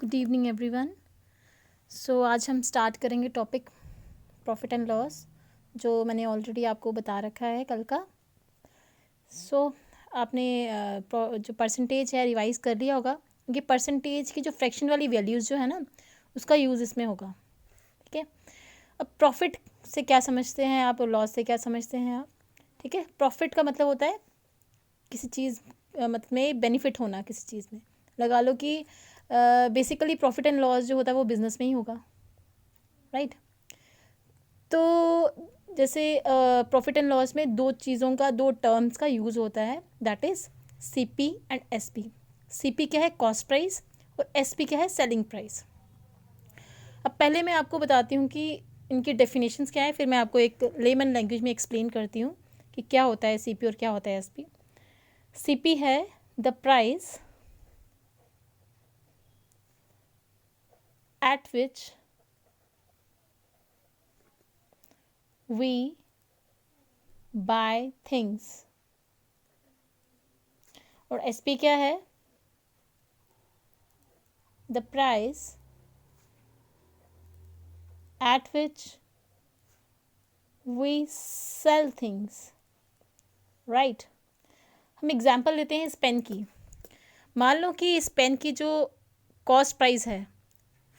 Good evening everyone. सो आज हम start करेंगे टॉपिक प्रॉफिट एंड लॉस, जो मैंने ऑलरेडी आपको बता रखा है कल का। आपने जो परसेंटेज है रिवाइज़ कर लिया होगा, क्योंकि परसेंटेज की जो फ्रैक्शन वाली वैल्यूज़ जो है ना, उसका यूज़ इसमें होगा। ठीक है, अब प्रॉफिट से क्या समझते हैं आप और लॉस से क्या समझते हैं आप? ठीक है, प्रॉफिट का मतलब होता है किसी चीज़ मतलब में बेनिफिट होना, किसी चीज़ में लगा लो कि बेसिकली प्रॉफिट एंड लॉस जो होता है वो बिज़नेस में ही होगा, राइट। तो जैसे प्रॉफिट एंड लॉस में दो टर्म्स का यूज़ होता है, that is CP and SP. CP क्या है? कॉस्ट प्राइस, और एसपी क्या है? Selling price. अब पहले मैं आपको बताती हूँ कि इनकी डेफिनेशंस क्या है, फिर मैं आपको एक लेमन लैंग्वेज में एक्सप्लेन करती हूँ कि क्या होता है सीपी और क्या होता है एसपी। सीपी है the price at which we buy things, और SP क्या है? the price at which we sell things, right। हम एग्जाम्पल लेते हैं इस पेन की। मान लो कि इस पेन की जो कॉस्ट प्राइस है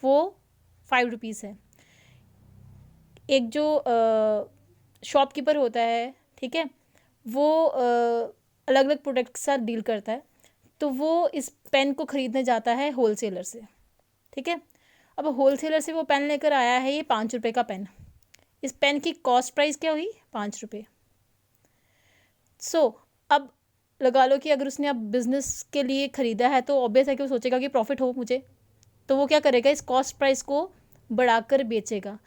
वो 5 रुपीज़ है। एक जो शॉपकीपर होता है, ठीक है, वो अलग अलग प्रोडक्ट के साथ डील करता है, तो वो इस पेन को ख़रीदने जाता है होलसेलर से। ठीक है, अब होलसेलर से वो पेन लेकर आया है, ये 5 रुपये का पेन। इस पेन की कॉस्ट प्राइस क्या हुई? 5 रुपये। अब लगा लो कि अगर उसने अब बिज़नेस के लिए ख़रीदा है तो ऑब्वियस है कि वो सोचेगा कि प्रॉफिट हो मुझे, तो वो क्या करेगा? इस कॉस्ट प्राइस को बढ़ाकर बेचेगा।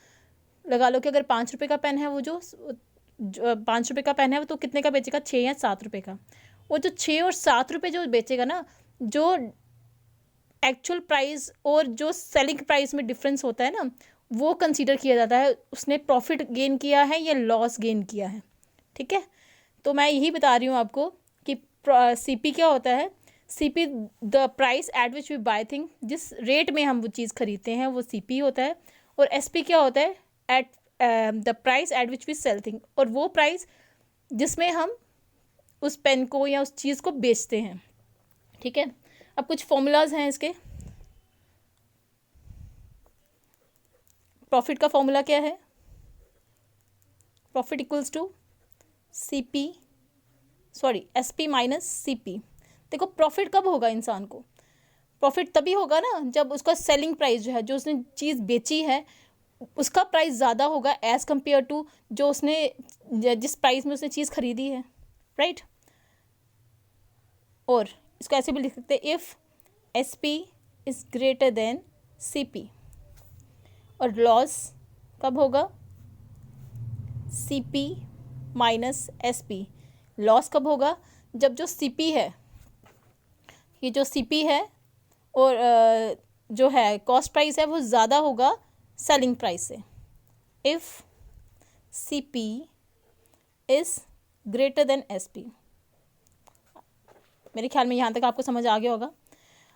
लगा लो कि अगर 5 रुपये का पेन है, वो जो 5 रुपये का पेन है वो तो कितने का बेचेगा? 6 या 7 रुपये का। वो जो 6 और 7 रुपये जो बेचेगा ना, जो एक्चुअल प्राइस और जो सेलिंग प्राइस में डिफरेंस होता है ना, वो कंसीडर किया जाता है उसने प्रॉफिट गेन किया है या लॉस गेन किया है। ठीक है, तो मैं यही बता रही हूँ आपको कि सीपी क्या होता है। CP the price at which we buy thing, जिस रेट में हम वो चीज़ खरीदते हैं वो सीपी होता है। और एसपी क्या होता है? At the price at which we sell thing, और वो प्राइस जिसमें हम उस पेन को या उस चीज़ को बेचते हैं। ठीक है, अब कुछ फॉर्मूलाज हैं इसके। प्रॉफिट का फॉर्मूला क्या है? Profit equals to SP minus CP. देखो, प्रॉफिट कब होगा इंसान को? प्रॉफिट तभी होगा ना जब उसका सेलिंग प्राइस जो है, जो उसने चीज़ बेची है, उसका प्राइस ज़्यादा होगा एज़ कम्पेयर टू जो उसने जिस प्राइस में उसने चीज़ खरीदी है, राइट। और इसको ऐसे भी लिख सकते हैं, if S P is greater than C P. और लॉस कब होगा? C P minus S P. Loss कब होगा? जब जो सी पी है, ये जो सी पी है और जो है कॉस्ट प्राइस है वो ज़्यादा होगा सेलिंग प्राइस से। If C P is greater than S P. मेरे ख्याल में यहाँ तक आपको समझ आ गया होगा।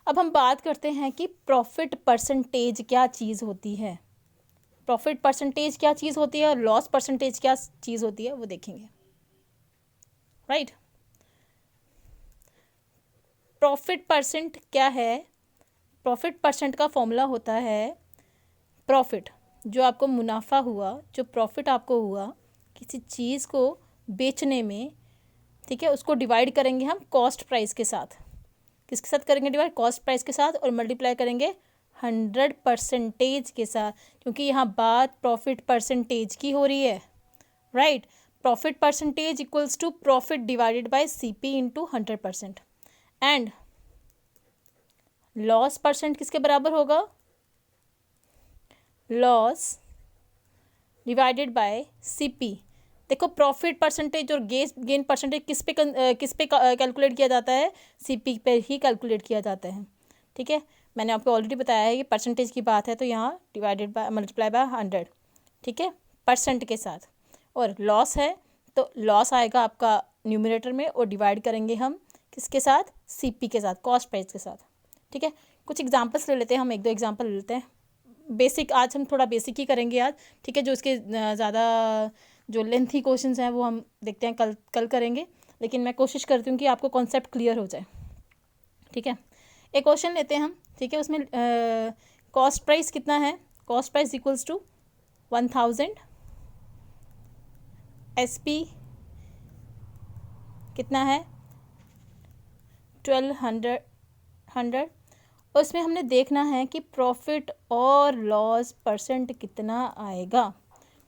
अब हम बात करते हैं कि प्रॉफिट परसेंटेज क्या चीज़ होती है। प्रॉफिट परसेंटेज क्या चीज़ होती है और लॉस परसेंटेज क्या चीज़ होती है, वो देखेंगे, राइट। प्रॉफिट परसेंट क्या है? प्रॉफिट परसेंट का फॉर्मूला होता है प्रॉफिट, जो आपको मुनाफा हुआ, जो प्रॉफिट आपको हुआ किसी चीज़ को बेचने में, ठीक है, उसको डिवाइड करेंगे हम कॉस्ट प्राइस के साथ। किसके साथ करेंगे डिवाइड? कॉस्ट प्राइस के साथ, और मल्टीप्लाई करेंगे 100% के साथ, क्योंकि यहाँ बात प्रॉफिट परसेंटेज की हो रही है, right. Profit percentage equals to profit divided by CP into 100%। And loss percent किसके बराबर होगा? Loss divided by CP. देखो, प्रॉफिट परसेंटेज और गेन परसेंटेज किस पे कैलकुलेट किया जाता है? सीपी पे ही कैलकुलेट किया जाता है। ठीक है, मैंने आपको ऑलरेडी बताया है कि परसेंटेज की बात है तो यहाँ डिवाइडेड बाय मल्टीप्लाई बाय 100, ठीक है, परसेंट के साथ। और लॉस है तो लॉस आएगा आपका न्यूमरेटर में, और डिवाइड करेंगे हम किसके साथ? सीपी के साथ, कॉस्ट प्राइस के साथ। ठीक है, कुछ एग्जांपल्स ले लेते हैं हम, एक दो एग्जांपल ले लेते हैं। बेसिक, आज हम थोड़ा बेसिक ही करेंगे आज, ठीक है। जो इसके ज़्यादा जो लेंथी क्वेश्चंस हैं वो हम देखते हैं कल करेंगे, लेकिन मैं कोशिश करती हूँ कि आपको कॉन्सेप्ट क्लियर हो जाए, ठीक है। एक क्वेश्चन लेते हैं हम, ठीक है। उसमें कॉस्ट प्राइस कितना है, cost price equals to 1000, SP कितना है 1200, और इसमें हमने देखना है कि प्रॉफिट और लॉस परसेंट कितना आएगा,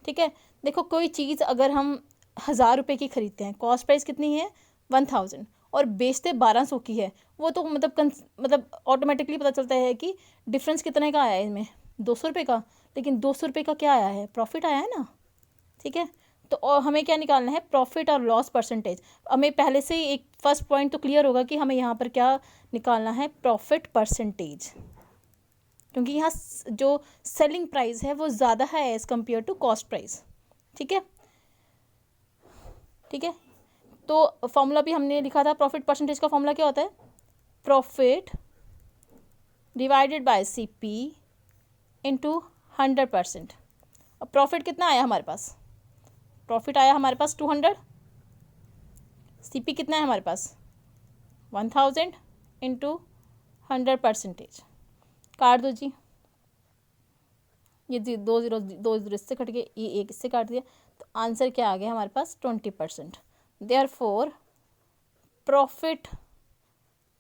ठीक है। देखो, कोई चीज़ अगर हम 1000 रुपये की खरीदते हैं, कॉस्ट प्राइस कितनी है 1000, और बेचते 1200 की है, वो तो मतलब ऑटोमेटिकली पता चलता है कि डिफरेंस कितने का आया है इसमें, 200 रुपये का। लेकिन 200 रुपये का क्या आया है, प्रॉफिट आया है ना, ठीक है। तो और हमें क्या निकालना है, प्रॉफिट और लॉस परसेंटेज। हमें पहले से ही एक फर्स्ट पॉइंट तो क्लियर होगा कि हमें यहाँ पर क्या निकालना है, प्रॉफिट परसेंटेज, क्योंकि यहाँ जो सेलिंग प्राइस है वो ज़्यादा है as compare to cost price, ठीक है, ठीक है। तो फॉर्मूला भी हमने लिखा था, प्रॉफिट परसेंटेज का फॉर्मूला क्या होता है, profit divided bye CP into 100%। अब प्रॉफिट कितना आया हमारे पास, प्रॉफिट आया हमारे पास 200, CP कितना है हमारे पास 1000 इंटू 100%। काट दो जी, ये 2 0 इससे कट गए, ये 1 इससे काट दिया, तो आंसर क्या आ गया हमारे पास 20%। देयरफॉर प्रॉफिट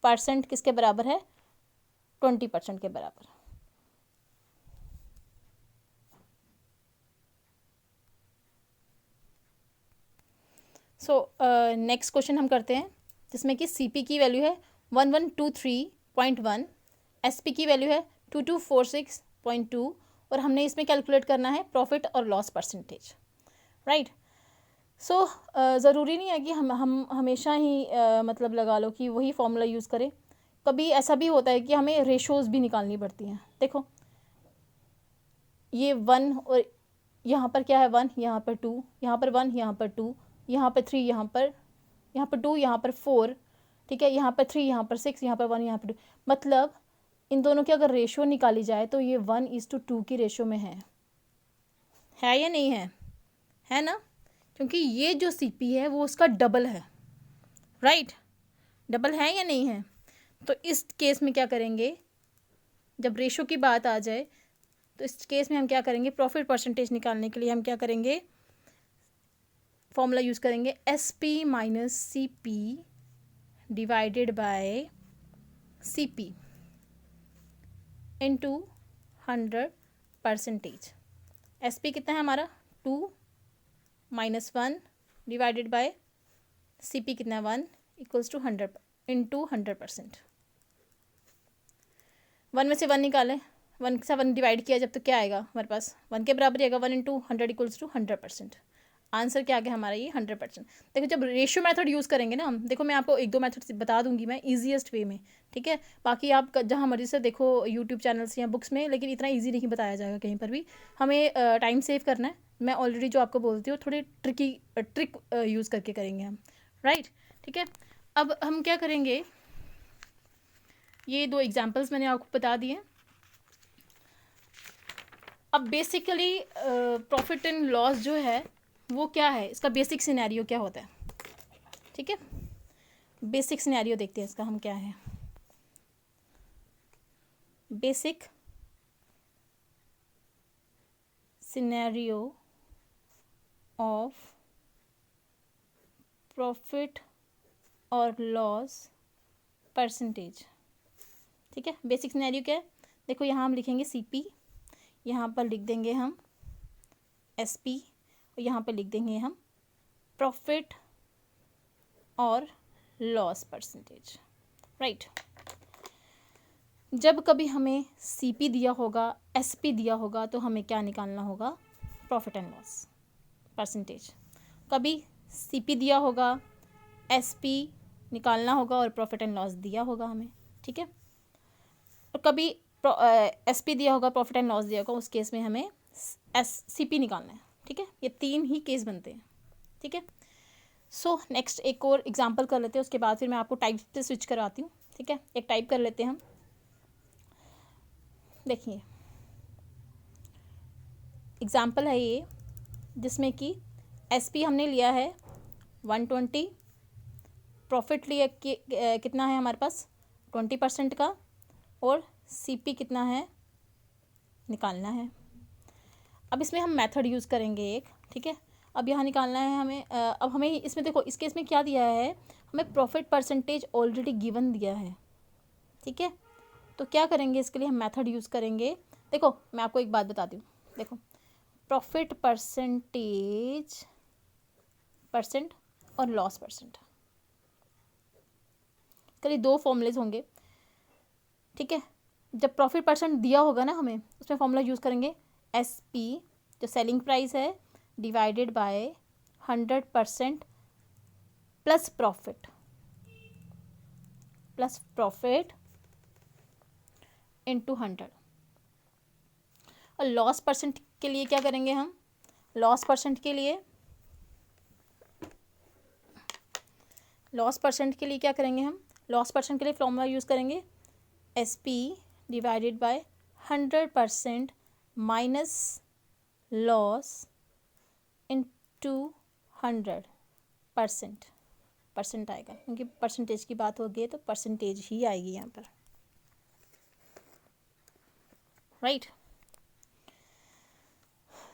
परसेंट किसके बराबर है, 20% के बराबर। सो नेक्स्ट क्वेश्चन हम करते हैं, जिसमें कि CP की वैल्यू है 1123.1, SP की वैल्यू है 2246.2, और हमने इसमें कैलकुलेट करना है प्रॉफिट और लॉस परसेंटेज, राइट। सो ज़रूरी नहीं है कि हम हमेशा ही मतलब लगा लो कि वही फॉर्मूला यूज़ करें। कभी ऐसा भी होता है कि हमें रेशोज़ भी निकालनी पड़ती हैं। देखो, ये 1 और यहाँ पर क्या है 1, यहाँ पर 2, यहाँ पर 1, यहाँ पर 2, यहाँ पर 3, यहाँ पर 2, यहाँ पर 4, ठीक है, यहाँ पर 3, यहाँ पर 6, यहाँ पर 1, यहाँ पर 2। मतलब इन दोनों की अगर रेशो निकाली जाए तो ये 1:2 की रेशो में है या नहीं है ना, क्योंकि ये जो CP है वो उसका डबल है, राइट, डबल है या नहीं है। तो इस केस में क्या करेंगे, जब रेशो की बात आ जाए तो इस केस में हम क्या करेंगे, प्रॉफिट परसेंटेज निकालने के लिए हम क्या करेंगे, फॉर्मूला यूज़ करेंगे SP minus CP divided by CP into 100%। SP कितना है हमारा 2 माइनस 1 डिवाइडेड बाय CP कितना है 1 इक्वल्स टू 100 इंटू 100%। 1 में से 1 निकालें, 1 से 1 डिवाइड किया जब तो क्या आएगा हमारे पास, 1 के बराबर आएगा, 1 इंटू 100 इक्वल्स टू 100%। आंसर क्या आ गया हमारा, ये 100%। देखो, जब रेशियो मेथड यूज़ करेंगे ना हम, देखो मैं आपको 1-2 मेथड बता दूंगी मैं ईजीएस्ट वे में, ठीक है। बाकी आप जहाँ मर्जी से देखो यूट्यूब चैनल्स या बुक्स में, लेकिन इतना ईजी नहीं बताया जाएगा कहीं पर भी। हमें टाइम सेव करना है, मैं ऑलरेडी जो आपको बोलती हूँ थोड़ी ट्रिक यूज़ करके करेंगे हम, राइट, ठीक है। अब हम क्या करेंगे, ये 2 एग्जाम्पल्स मैंने आपको बता दिए। अब बेसिकली प्रॉफिट एंड लॉस जो है वो क्या है, इसका बेसिक सिनेरियो क्या होता है, ठीक है। बेसिक सिनेरियो देखते हैं इसका हम क्या है, बेसिक सिनेरियो ऑफ प्रॉफिट और लॉस परसेंटेज, ठीक है। बेसिक सिनेरियो क्या है, देखो यहाँ हम लिखेंगे CP, यहाँ पर लिख देंगे हम SP, और यहाँ पर लिख देंगे हम प्रॉफिट और लॉस परसेंटेज, राइट। जब कभी हमें CP दिया होगा, SP दिया होगा, तो हमें क्या निकालना होगा, प्रॉफिट एंड लॉस परसेंटेज। कभी CP दिया होगा, SP निकालना होगा, और प्रॉफिट एंड लॉस दिया होगा हमें, ठीक है। और कभी SP दिया होगा, प्रॉफिट एंड लॉस दिया होगा, उस केस में हमें CP निकालना है, ठीक है। ये 3 ही केस बनते हैं, ठीक है। सो नेक्स्ट एक और एग्जांपल कर लेते हैं, उसके बाद फिर मैं आपको टाइप पे स्विच करवाती हूँ, ठीक है। एक टाइप कर लेते हैं हम, देखिए एग्जाम्पल है ये, जिसमें कि एसपी हमने लिया है 120, प्रॉफिट लिया कितना है हमारे पास 20% का, और सीपी कितना है निकालना है। अब इसमें हम मेथड यूज़ करेंगे एक, ठीक है। अब यहाँ निकालना है हमें, अब हमें इसमें देखो इस केस में क्या दिया है, हमें प्रॉफिट परसेंटेज ऑलरेडी गिवन दिया है, ठीक है। तो क्या करेंगे इसके लिए, हम मेथड यूज़ करेंगे। देखो मैं आपको एक बात बताती हूँ, देखो प्रॉफिट परसेंटेज परसेंट और लॉस परसेंट, करीब दो फॉर्मूलेज होंगे, ठीक है। जब प्रॉफिट परसेंट दिया होगा ना हमें, उसमें फॉर्मूला यूज़ करेंगे एस पी, जो सेलिंग प्राइस है, divided by 100% plus profit into 100। और लॉस परसेंट के लिए क्या करेंगे हम, लॉस परसेंट के लिए क्या करेंगे हम, लॉस परसेंट के लिए फॉर्मूला यूज़ करेंगे S P divided by 100% minus loss into 100%, percent आएगा क्योंकि परसेंटेज की बात होगी तो परसेंटेज ही आएगी यहाँ पर, राइट।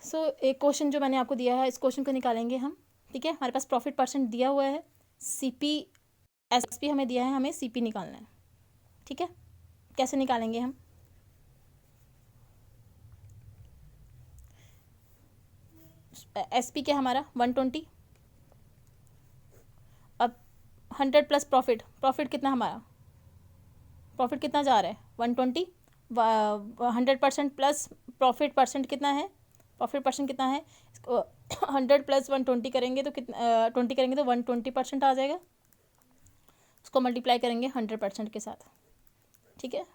सो एक क्वेश्चन जो मैंने आपको दिया है, इस क्वेश्चन को निकालेंगे हम, ठीक है। हमारे पास प्रॉफिट परसेंट दिया हुआ है, सीपी एसपी हमें दिया है, हमें सीपी निकालना है, ठीक है। कैसे निकालेंगे हम, एसपी क्या हमारा 120, अब 100 प्लस प्रॉफिट कितना हमारा, प्रॉफिट कितना जा रहा है 120, 100% प्लस प्रॉफिट परसेंट कितना है, प्रॉफिट परसेंट कितना है, 100 प्लस 120 करेंगे तो कितना 20 करेंगे तो 120% आ जाएगा, उसको मल्टीप्लाई करेंगे 100% के साथ, ठीक है।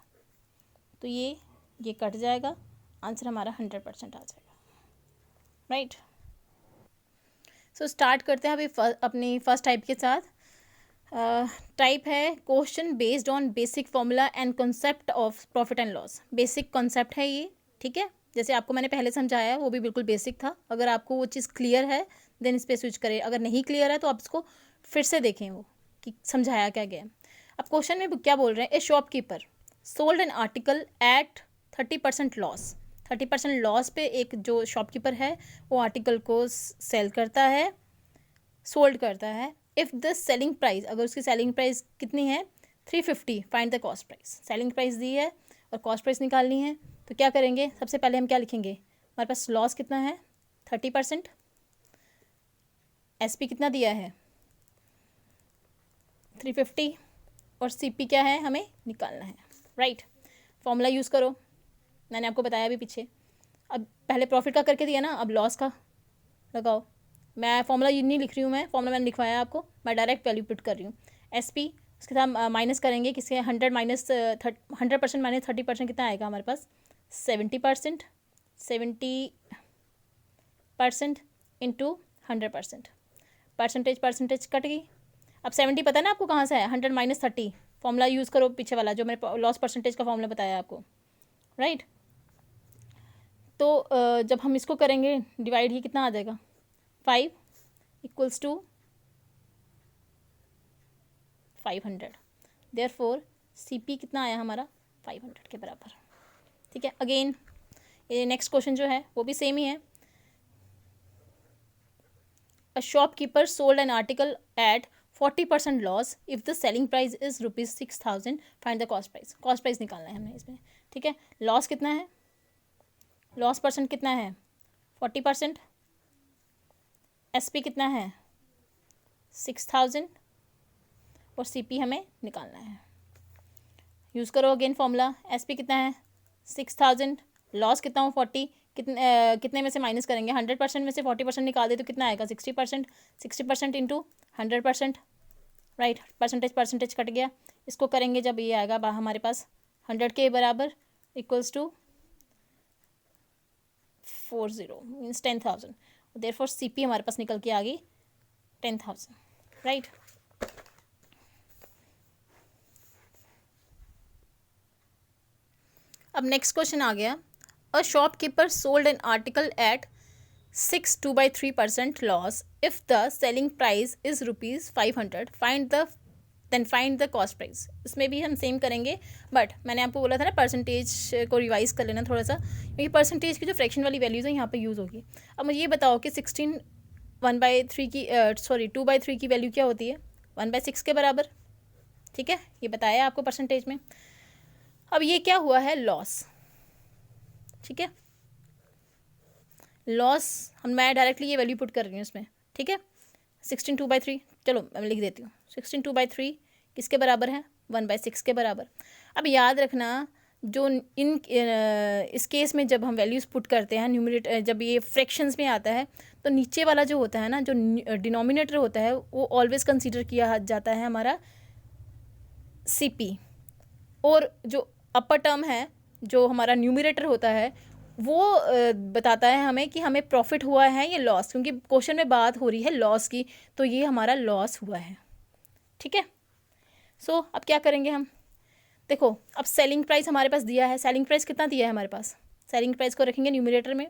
तो ये कट जाएगा, आंसर हमारा 100% आ जाएगा, राइट। सो स्टार्ट करते हैं अभी अपनी फर्स्ट टाइप के साथ। टाइप है question based on basic formula and concept of profit and loss. Basic concept है ये, ठीक है। जैसे आपको मैंने पहले समझाया है वो भी बिल्कुल बेसिक था। अगर आपको वो चीज़ क्लियर है देन इस पर स्विच करें, अगर नहीं क्लियर है तो आप इसको फिर से देखें वो कि समझाया क्या गया। अब क्वेश्चन में क्या बोल रहे हैं, a shopkeeper sold an article at 30% लॉस। 30% लॉस पे एक जो शॉपकीपर है वो आर्टिकल को सेल करता है, सोल्ड करता है। इफ़ द सेलिंग प्राइस, अगर उसकी सेलिंग प्राइस कितनी है 350, find the cost price. Selling price दी है और कॉस्ट प्राइस निकालनी है, तो क्या करेंगे, सबसे पहले हम क्या लिखेंगे, हमारे पास लॉस कितना है 30%, एसपी कितना दिया है 350, और सीपी क्या है हमें निकालना है, राइट। फॉर्मूला यूज़ करो, मैंने आपको बताया अभी पीछे। अब पहले प्रॉफिट का करके दिया ना, अब लॉस का लगाओ। मैं फॉर्मूला ये नहीं लिख रही हूँ, मैं फॉर्मूला मैंने लिखवाया आपको, मैं डायरेक्ट वैल्यू पुट कर रही हूँ। एसपी उसके साथ माइनस करेंगे किसके, 100% माइनस 30% कितना आएगा हमारे पास 70%, 70% इंटू 100%, परसेंटेज कट गई। अब 70 पता है ना आपको कहाँ से है, 100 माइनस 30, फॉर्मूला यूज़ करो पीछे वाला जो मैंने लॉस परसेंटेज का फॉर्मूला बताया आपको, राइट। तो जब हम इसको करेंगे डिवाइड, ही कितना आ जाएगा 5 इक्वल्स टू 500, देयरफॉर सीपी कितना आया हमारा 500 के बराबर, ठीक है। अगेन ये नेक्स्ट क्वेश्चन जो है वो भी सेम ही है। A shopkeeper sold an article at 40% loss if the selling price is ₹6000, find the cost price. Cost price निकालना है हमें इसमें, ठीक है। लॉस कितना है, लॉस परसेंट कितना है 40%, एसपी कितना है 6000, और सीपी हमें निकालना है। यूज़ करो अगेन फॉर्मूला, एसपी कितना है 6000, लॉस कितना हो 40, कितने में से माइनस करेंगे 100% में से 40% निकाल दे तो कितना आएगा 60%, 60% इंटू 100%, राइट। परसेंटेज कट गया, इसको करेंगे जब ये आएगा हमारे पास 100 के बराबर equals to 40 means 10,000, therefore CP हमारे पास निकल के आ गई 10,000, राइट। अब नेक्स्ट क्वेश्चन आ गया, a shopkeeper sold an article at 6 2/3% loss if the selling price is ₹500, find the cost price. इसमें भी हम सेम करेंगे, बट मैंने आपको बोला था ना परसेंटेज को रिवाइज कर लेना थोड़ा सा, क्योंकि परसेंटेज की जो फ्रैक्शन वाली वैल्यूज़ है यहाँ पे यूज़ होगी। अब मुझे ये बताओ कि 16 1/3 की 2/3 की वैल्यू क्या होती है? 1/6 के बराबर। ठीक है, ये बताया आपको परसेंटेज में। अब ये क्या हुआ है? लॉस। ठीक है, लॉस मैं डायरेक्टली ये वैल्यू पुट कर रही हूँ इसमें। ठीक है, 16 2/3, चलो मैं लिख देती हूँ। 16 2/3 किसके बराबर है? 1/6 के बराबर। अब याद रखना, जो इस केस में जब हम वैल्यूज़ पुट करते हैं न्यूमरेटर, जब ये फ्रैक्शंस में आता है, तो नीचे वाला जो होता है ना, जो डिनोमिनेटर होता है, वो ऑलवेज कंसीडर किया जाता है हमारा सीपी, और जो अपर टर्म है, जो हमारा न्यूमरेटर होता है, वो बताता है हमें कि हमें प्रॉफिट हुआ है या लॉस, क्योंकि क्वेश्चन में बात हो रही है लॉस की, तो ये हमारा लॉस हुआ है। ठीक है, सो अब क्या करेंगे हम? देखो, अब सेलिंग प्राइस हमारे पास दिया है। सेलिंग प्राइस कितना दिया है हमारे पास? सेलिंग प्राइस को रखेंगे न्यूमरेटर में,